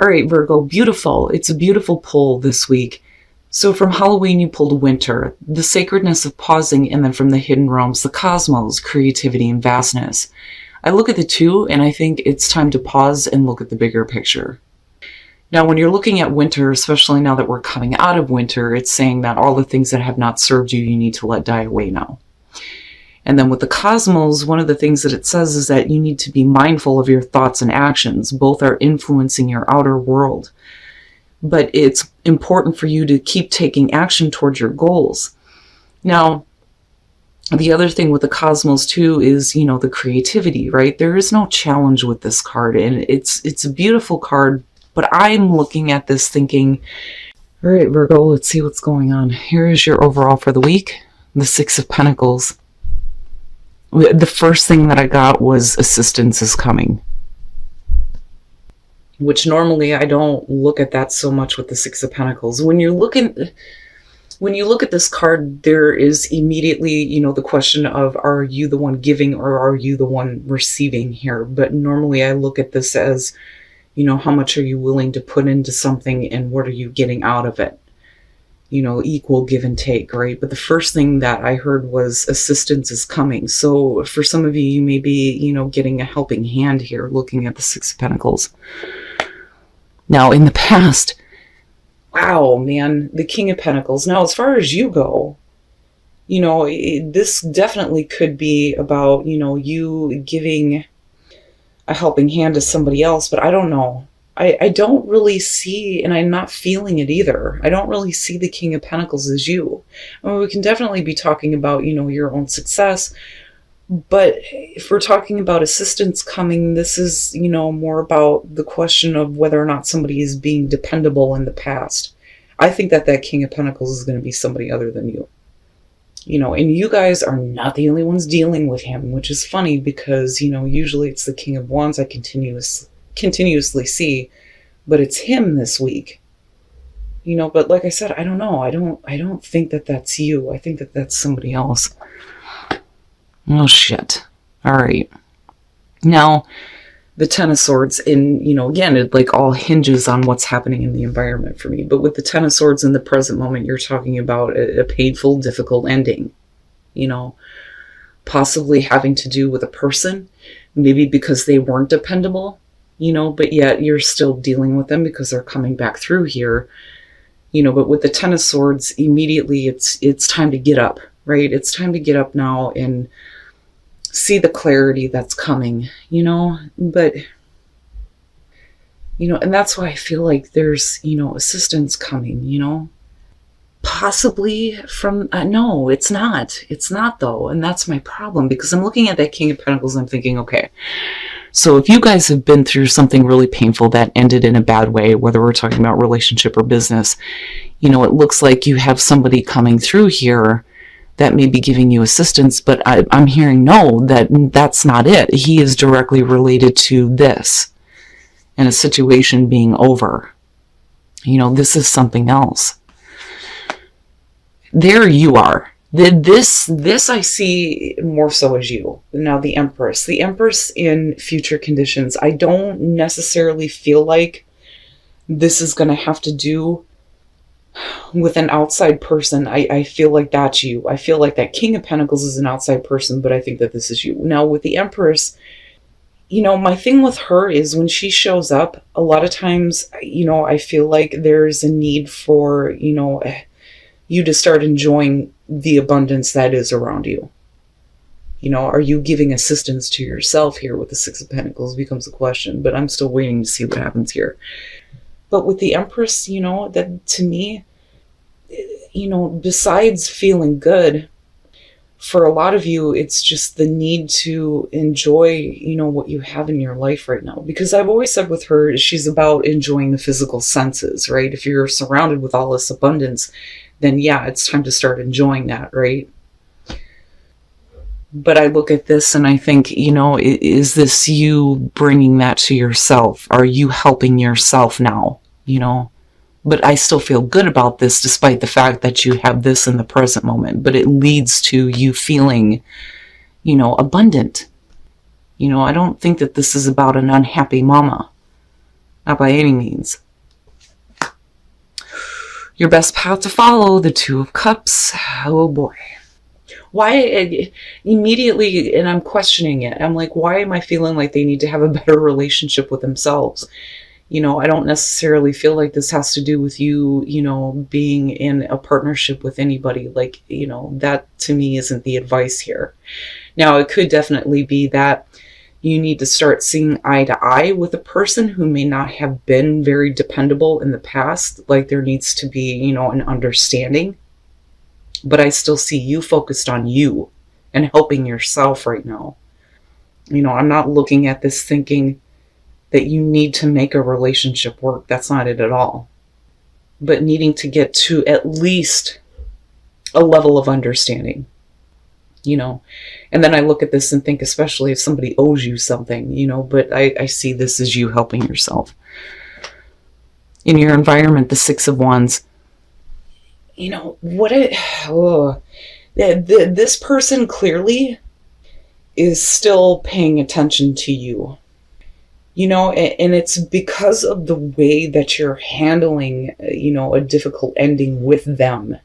All right, Virgo, beautiful. It's a beautiful pull this week. So from Halloween, you pulled winter, the sacredness of pausing, and then from the hidden realms, the cosmos, creativity, and vastness. I look at the two, and I think it's time to pause and look at the bigger picture. Now, when you're looking at winter, especially now that we're coming out of winter, it's saying that all the things that have not served you, you need to let die away now. And then with the cosmos, one of the things that it says is that you need to be mindful of your thoughts and actions. Both are influencing your outer world. But it's important for you to keep taking action towards your goals. Now, the other thing with the cosmos too is, the creativity, right? There is no challenge with this card, and it's a beautiful card, but I'm looking at this thinking, all right, Virgo, let's see what's going on. Here is your overall for the week, the Six of Pentacles. The first thing that I got was assistance is coming, which normally I don't look at that so much with the Six of Pentacles. When you look at this card, there is immediately, the question of, are you the one giving or are you the one receiving here? But normally I look at this as, how much are you willing to put into something and what are you getting out of it? Equal give and take, right? But the first thing that I heard was assistance is coming. So for some of you, you may be, getting a helping hand here, looking at the Six of Pentacles. Now, in the past, wow, man, the King of Pentacles. Now, as far as you go, this definitely could be about, you giving a helping hand to somebody else, but I don't know. I don't really see, and I'm not feeling it either. I don't really see the King of Pentacles as you. I mean, we can definitely be talking about, your own success, but if we're talking about assistance coming, this is, more about the question of whether or not somebody is being dependable in the past. I think that King of Pentacles is going to be somebody other than you. And you guys are not the only ones dealing with him, which is funny because, usually it's the King of Wands I continuously see, but it's him this week. But like I said, I don't know. I don't think that that's you. I think that that's somebody else. Oh, shit. All right. Now, the Ten of Swords, and, again, it all hinges on what's happening in the environment for me. But with the Ten of Swords in the present moment, you're talking about a painful, difficult ending. Possibly having to do with a person, maybe because they weren't dependable, but yet you're still dealing with them because they're coming back through here. But with the Ten of Swords, immediately it's time to get up, right? It's time to get up now and see the clarity that's coming, but, and that's why I feel like there's, assistance coming, possibly from, no, it's not though. And that's my problem, because I'm looking at that King of Pentacles and I'm thinking, okay, so if you guys have been through something really painful that ended in a bad way, whether we're talking about relationship or business, it looks like you have somebody coming through here that may be giving you assistance, but I'm hearing no, that's not it. He is directly related to this and a situation being over. This is something else. There you are. This I see more so as you. Now, the Empress. The Empress in future conditions. I don't necessarily feel like this is going to have to do with an outside person. I feel like that's you. I feel like that King of Pentacles is an outside person, but I think that this is you. Now, with the Empress, my thing with her is when she shows up, a lot of times, I feel like there's a need for, you to start enjoying the abundance that is around you. Are you giving assistance to yourself here with the Six of Pentacles becomes a question, but I'm still waiting to see what happens here. But with the Empress, that to me, besides feeling good, for a lot of you, it's just the need to enjoy, what you have in your life right now. Because I've always said with her, she's about enjoying the physical senses, right? If you're surrounded with all this abundance, then yeah, it's time to start enjoying that, right? But I look at this and I think, is this you bringing that to yourself? Are you helping yourself now? But I still feel good about this despite the fact that you have this in the present moment. But it leads to you feeling, abundant. I don't think that this is about an unhappy mama. Not by any means. Your best path to follow, the Two of Cups. Oh boy. Why immediately, and I'm questioning it. I'm like, why am I feeling like they need to have a better relationship with themselves? You know, I don't necessarily feel like this has to do with you, you know, being in a partnership with anybody. Like, you know, that to me isn't the advice here. Now, it could definitely be that you need to start seeing eye to eye with a person who may not have been very dependable in the past. Like, there needs to be, you know, an understanding. But I still see you focused on you and helping yourself right now. You know, I'm not looking at this thinking that you need to make a relationship work. That's not it at all. But needing to get to at least a level of understanding, you know. And then I look at this and think, especially if somebody owes you something, you know, but I see this as you helping yourself. In your environment, the Six of Wands, you know, this person clearly is still paying attention to you. You know, and it's because of the way that you're handling, you know, a difficult ending with them.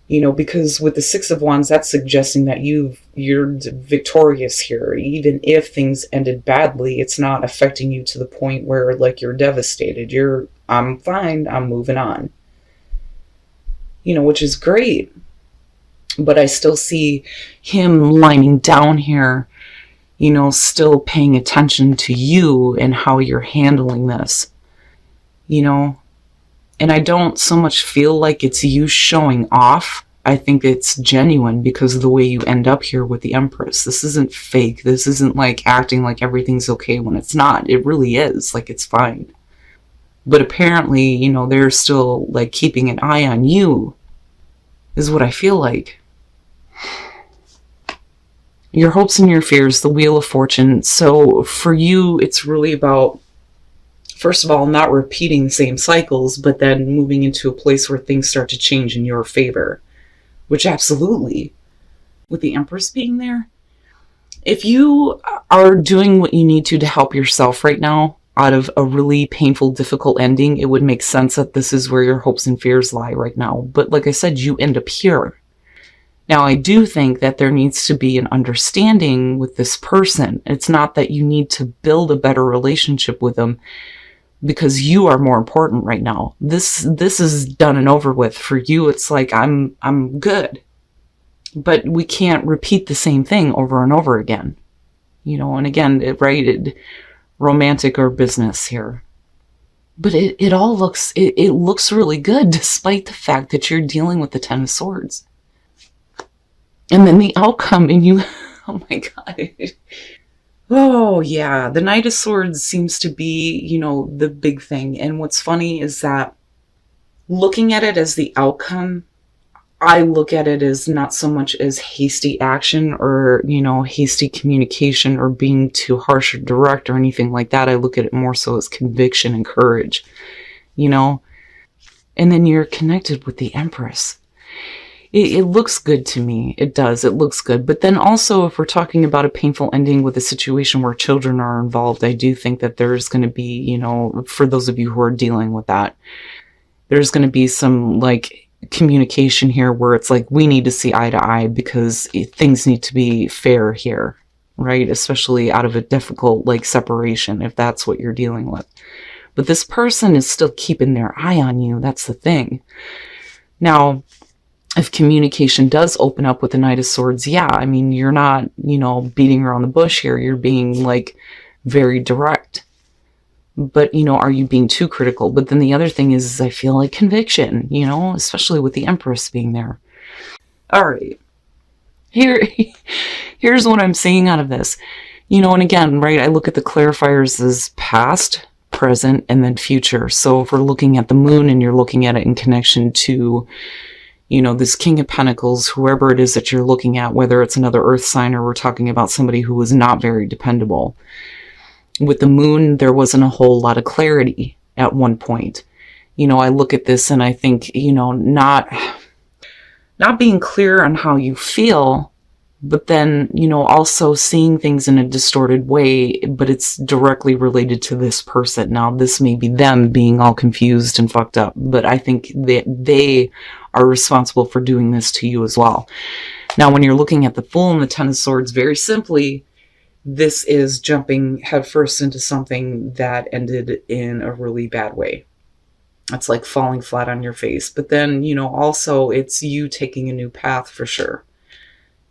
You know, because with the Six of Wands, that's suggesting that you're victorious here. Even if things ended badly, it's not affecting you to the point where, like, you're devastated. I'm fine, I'm moving on. You know, which is great. But I still see him lining down here, you know, still paying attention to you and how you're handling this, you know. And I don't so much feel like it's you showing off. I think it's genuine because of the way you end up here with the Empress. This isn't fake. This isn't like acting like everything's okay when it's not. It really is. Like, it's fine. But apparently, you know, they're still like keeping an eye on you, is what I feel like. Your hopes and your fears, the Wheel of Fortune. So for you, it's really about, first of all, not repeating the same cycles, but then moving into a place where things start to change in your favor. Which absolutely, with the Empress being there, if you are doing what you need to help yourself right now out of a really painful, difficult ending, it would make sense that this is where your hopes and fears lie right now. But like I said, you end up here. Now, I do think that there needs to be an understanding with this person. It's not that you need to build a better relationship with them because you are more important right now. This is done and over with. For you, it's like, I'm good. But we can't repeat the same thing over and over again. You know, and again, romantic or business here. But it all looks, it looks really good despite the fact that you're dealing with the Ten of Swords. And then the outcome, and you, oh my God. Oh yeah, the Knight of Swords seems to be, you know, the big thing. And what's funny is that looking at it as the outcome, I look at it as not so much as hasty action or, you know, hasty communication or being too harsh or direct or anything like that. I look at it more so as conviction and courage, you know. And then you're connected with the Empress. It looks good to me. It does. It looks good. But then also, if we're talking about a painful ending with a situation where children are involved, I do think that there's going to be, you know, for those of you who are dealing with that, there's going to be some, like, communication here where it's like, we need to see eye to eye because things need to be fair here, right? Especially out of a difficult, like, separation, if that's what you're dealing with. But this person is still keeping their eye on you. That's the thing. Now, if communication does open up with the Knight of Swords, yeah, I mean, you're not, you know, beating around the bush here. You're being, like, very direct. But, you know, are you being too critical? But then the other thing is I feel like conviction, you know, especially with the Empress being there. All right. Here's what I'm seeing out of this. You know, and again, right, I look at the clarifiers as past, present, and then future. So if we're looking at the moon and you're looking at it in connection to, you know, this King of Pentacles, whoever it is that you're looking at, whether it's another earth sign or we're talking about somebody who was not very dependable. With the moon, there wasn't a whole lot of clarity at one point. You know, I look at this and I think, you know, not being clear on how you feel But then, also seeing things in a distorted way, but it's directly related to this person. Now, this may be them being all confused and fucked up, but I think that they are responsible for doing this to you as well. Now, when you're looking at the Fool and the Ten of Swords, very simply, this is jumping headfirst into something that ended in a really bad way. It's like falling flat on your face. But then, also it's you taking a new path for sure.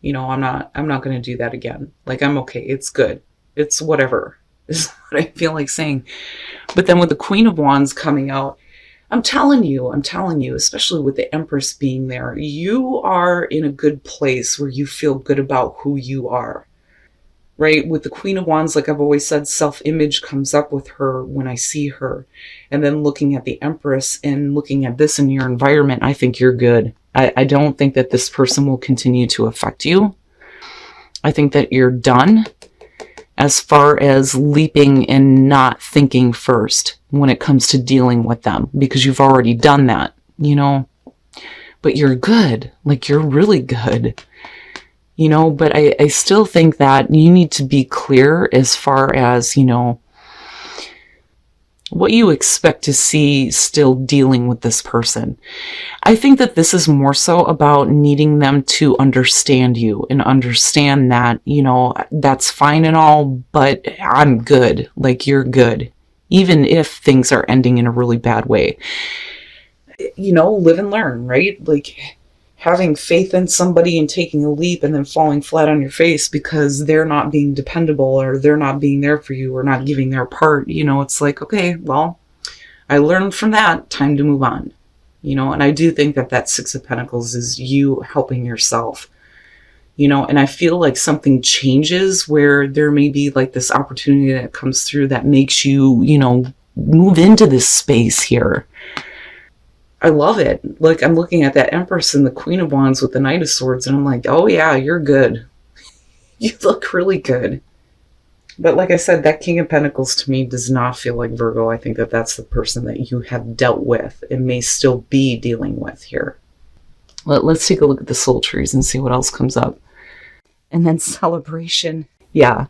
I'm not going to do that again. Like, I'm okay. It's good. It's whatever is what I feel like saying. But then with the Queen of Wands coming out, I'm telling you, especially with the Empress being there, you are in a good place where you feel good about who you are, right? With the Queen of Wands, like I've always said, self-image comes up with her when I see her. And then looking at the Empress and looking at this in your environment, I think you're good. I don't think that this person will continue to affect you. I think that you're done as far as leaping and not thinking first when it comes to dealing with them, because you've already done that, but you're good. Like, you're really good, but I still think that you need to be clear as far as, what you expect to see still dealing with this person. I think that this is more so about needing them to understand you and understand that, that's fine and all, but I'm good. Like, you're good. Even if things are ending in a really bad way. Live and learn, right? Like, having faith in somebody and taking a leap and then falling flat on your face because they're not being dependable or they're not being there for you or not giving their part, it's like, okay, well, I learned from that, time to move on, and I do think that Six of Pentacles is you helping yourself, and I feel like something changes where there may be like this opportunity that comes through that makes you, move into this space here. I love it. Like, I'm looking at that Empress and the Queen of Wands with the Knight of Swords, and I'm like, oh yeah, you're good. You look really good. But like I said, that King of Pentacles to me does not feel like Virgo. I think that that's the person that you have dealt with and may still be dealing with here. Let's take a look at the soul trees and see what else comes up. And then celebration. Yeah.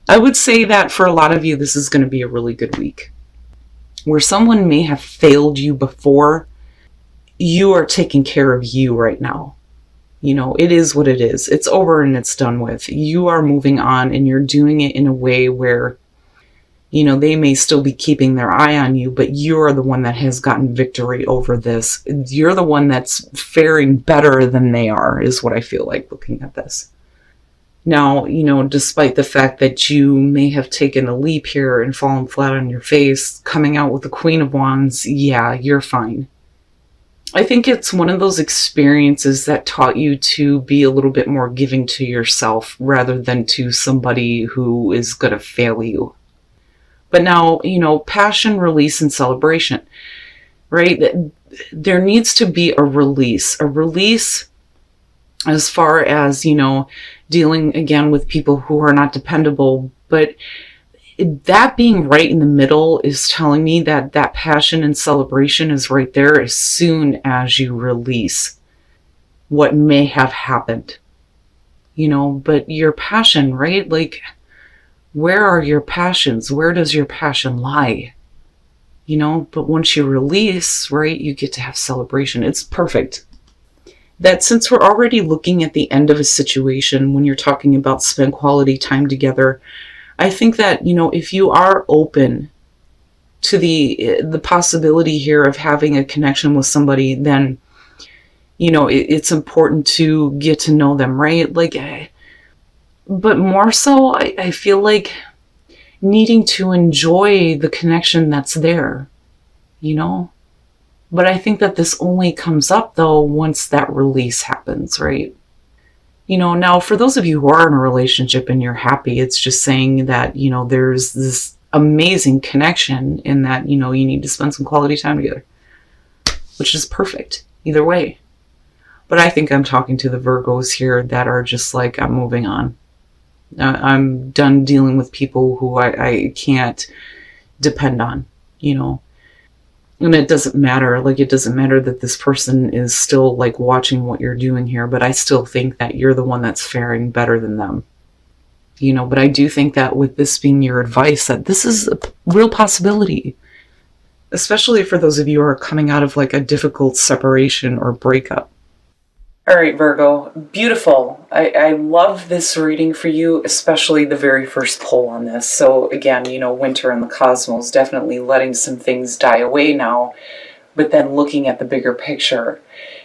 I would say that for a lot of you, this is going to be a really good week. Where someone may have failed you before, you are taking care of you right now. It is what it is. It's over and it's done with. You are moving on and you're doing it in a way where, they may still be keeping their eye on you, but you're the one that has gotten victory over this. You're the one that's faring better than they are, is what I feel like looking at this. Now, despite the fact that you may have taken a leap here and fallen flat on your face, coming out with the Queen of Wands, yeah, you're fine. I think it's one of those experiences that taught you to be a little bit more giving to yourself rather than to somebody who is going to fail you. But now, passion, release, and celebration, right? There needs to be a release as far as, dealing again with people who are not dependable, but that being right in the middle is telling me that passion and celebration is right there as soon as you release what may have happened, but your passion, right? Like, where are your passions? Where does your passion lie? But once you release, right, you get to have celebration. It's perfect. That since we're already looking at the end of a situation when you're talking about spend quality time together, I think that, if you are open to the possibility here of having a connection with somebody, then, it's important to get to know them, right? Like, but more so, I feel like needing to enjoy the connection that's there, But I think that this only comes up, though, once that release happens, right? Now for those of you who are in a relationship and you're happy, it's just saying that, there's this amazing connection in that, you need to spend some quality time together, which is perfect either way. But I think I'm talking to the Virgos here that are just like, I'm moving on. I'm done dealing with people who I can't depend on, And it doesn't matter, like, it doesn't matter that this person is still, like, watching what you're doing here, but I still think that you're the one that's faring better than them. You know, but I do think that with this being your advice, that this is a real possibility, especially for those of you who are coming out of, like, a difficult separation or breakup. All right, Virgo, beautiful. I love this reading for you, especially the very first pull on this. So again, you know, winter in the cosmos, definitely letting some things die away now, but then looking at the bigger picture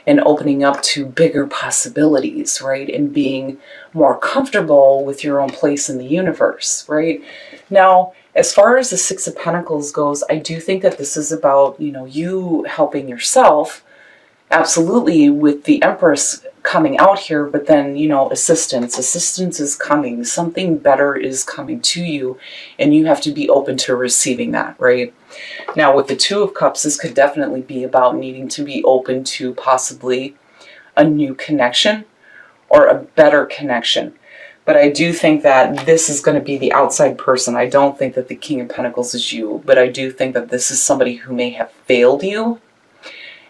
and opening up to bigger possibilities, right? And being more comfortable with your own place in the universe, right? Now, as far as the Six of Pentacles goes, I do think that this is about, you know, you helping yourself. Absolutely, with the Empress coming out here, but then, you know, assistance is coming, something better is coming to you, and you have to be open to receiving that, right? Now with the Two of Cups, this could definitely be about needing to be open to possibly a new connection or a better connection. But I do think that this is going to be the outside person. I don't think that the King of Pentacles is you, but I do think that this is somebody who may have failed you,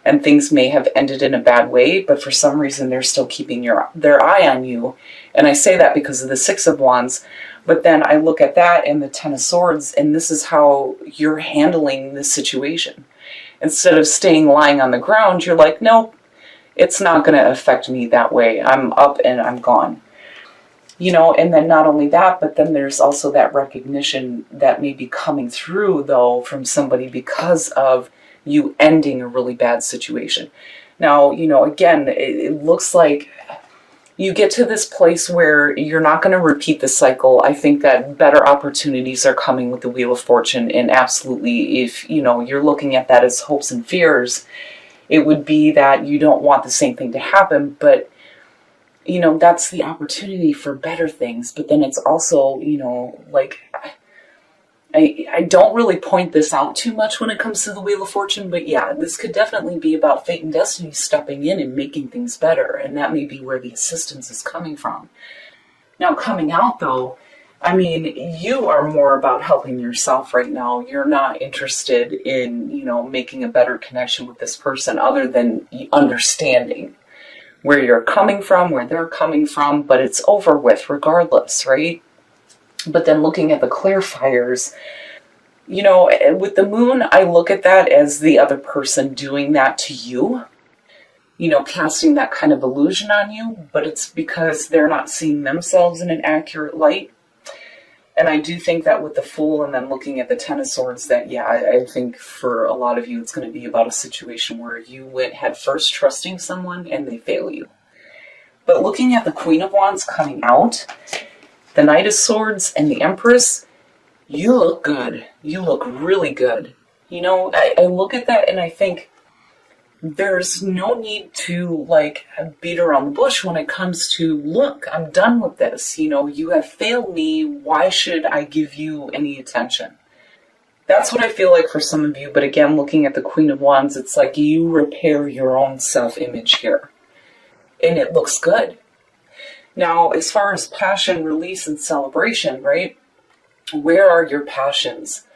and things may have ended in a bad way, but for some reason they're still keeping their eye on you. And I say that because of the Six of Wands, but then I look at that and the Ten of Swords, and this is how you're handling this situation. Instead of staying lying on the ground, you're like, nope, it's not going to affect me that way. I'm up and I'm gone. You know, and then not only that, but then there's also that recognition that may be coming through, though, from somebody because of you ending a really bad situation. Now, you know, again, it looks like you get to this place where you're not going to repeat the cycle. I think that better opportunities are coming with the Wheel of Fortune, and absolutely, if, you know, you're looking at that as hopes and fears, it would be that you don't want the same thing to happen, but, you know, that's the opportunity for better things. But then it's also, you know, like, I don't really point this out too much when it comes to the Wheel of Fortune, but yeah, this could definitely be about fate and destiny stepping in and making things better, and that may be where the assistance is coming from. Now, coming out, though, I mean, you are more about helping yourself right now. You're not interested in, you know, making a better connection with this person other than understanding where you're coming from, where they're coming from, but it's over with regardless, right? But then looking at the clarifiers, you know, with the Moon, I look at that as the other person doing that to you, you know, casting that kind of illusion on you, but it's because they're not seeing themselves in an accurate light. And I do think that with the Fool and then looking at the Ten of Swords, that, yeah, I think for a lot of you, it's going to be about a situation where you went head first trusting someone and they fail you. But looking at the Queen of Wands coming out, the Knight of Swords, and the Empress, you look good. You look really good. You know, I look at that and I think there's no need to, like, beat around the bush when it comes to, look, I'm done with this. You know, you have failed me. Why should I give you any attention? That's what I feel like for some of you. But again, looking at the Queen of Wands, it's like you repair your own self-image here. And it looks good. Now, as far as passion, release, and celebration, right? Where are your passions?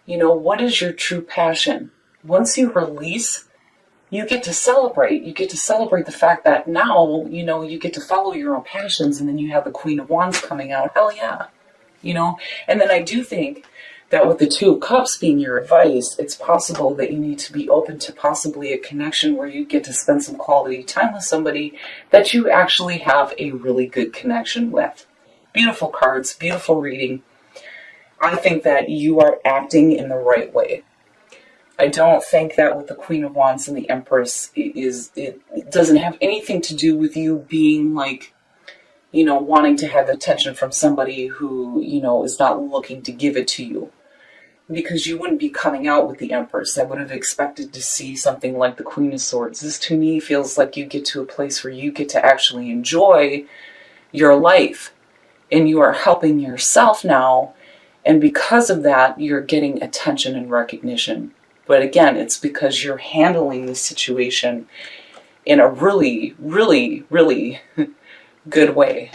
You know, what is your true passion? Once you release, you get to celebrate. You get to celebrate the fact that now, you know, you get to follow your own passions, and then you have the Queen of Wands coming out. Hell yeah. You know? And then I do think that with the Two of Cups being your advice, it's possible that you need to be open to possibly a connection where you get to spend some quality time with somebody that you actually have a really good connection with. Beautiful cards, beautiful reading. I think that you are acting in the right way. I don't think that with the Queen of Wands and the Empress, it doesn't have anything to do with you being like, you know, wanting to have attention from somebody who, you know, is not looking to give it to you. Because you wouldn't be coming out with the Empress. I would have expected to see something like the Queen of Swords. This to me feels like you get to a place where you get to actually enjoy your life. And you are helping yourself now. And because of that, you're getting attention and recognition. But again, it's because you're handling the situation in a really, really, really good way.